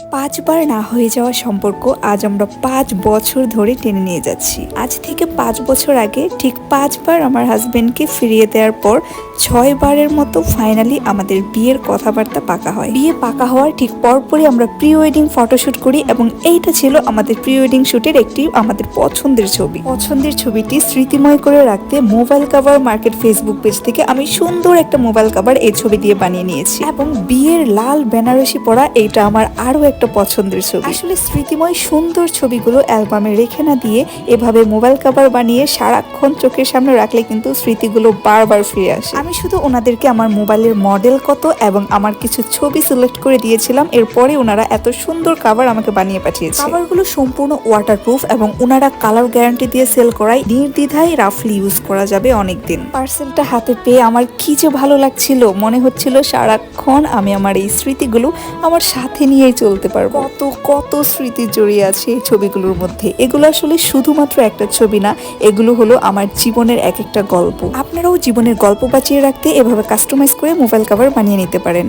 5 বার না হয়ে যাওয়া সম্পর্ক আজ আমরা 5 বছর ধরে টেনে নিয়ে যাচ্ছি। আজ থেকে 5 বছর আগে ঠিক 5 বার আমার হাজবেন্ডকে ফিরিয়ে দেওয়ার পর 6 বারের মতো ফাইনালি আমাদের বিয়ের কথাবার্তা পাকা হয়। বিয়ে পাকা হওয়ার ঠিক পরপরই আমরা প্রি ওয়েডিং ফটোশুট করি এবং এইটা ছিল আমাদের প্রি ওয়েডিং শুটের একটি আমাদের পছন্দের ছবি। পছন্দের ছবিটি স্মৃতিময় করে রাখতে mobile cover market Facebook page থেকে আমি সুন্দর একটা মোবাইল কভার এই ছবি দিয়ে বানিয়ে নিয়েছি এবং বিয়ের লাল বেনারসি পরা এইটা আমার আরো একটা পছন্দের ছবি। আসলে স্মৃতিময় সুন্দর ছবিগুলো অ্যালবামে রেখে না দিয়ে এভাবে মোবাইল কভার বানিয়ে সারাক্ষণ চোখের সামনে রাখলে কিন্তু স্মৃতিগুলো বারবার ফিরে আসে। আমি শুধু ওনাদেরকে আমার মোবাইলের মডেল কত এবং আমার কিছু ছবি সিলেক্ট করে দিয়েছিলাম, এরপরে ওনারা এত সুন্দর কভার আমাকে বানিয়ে পাঠিয়েছে। কভারগুলো সম্পূর্ণ ওয়াটারপ্রুফ এবং ওনারা কালার গ্যারান্টি দিয়ে সেল করায় নির্দ্বিধায় রাফলি ইউজ করা যাবে অনেকদিন। পার্সেলটা হাতে পেয়ে আমার কি যে ভালো লাগছিল, মনে হচ্ছিল সারাক্ষণ আমি আমার এই স্মৃতিগুলো আমার সাথে নিয়েই চলতে পারবো। কত কত স্মৃতি জড়িয়ে আছে এই ছবিগুলোর মধ্যে। এগুলো আসলে শুধুমাত্র একটা ছবি না, এগুলো হলো আমার জীবনের এক একটা গল্প। আপনারাও জীবনের গল্প বাঁচিয়ে রাখতে এভাবে কাস্টমাইজ করে মোবাইল কভার বানিয়ে নিতে পারেন।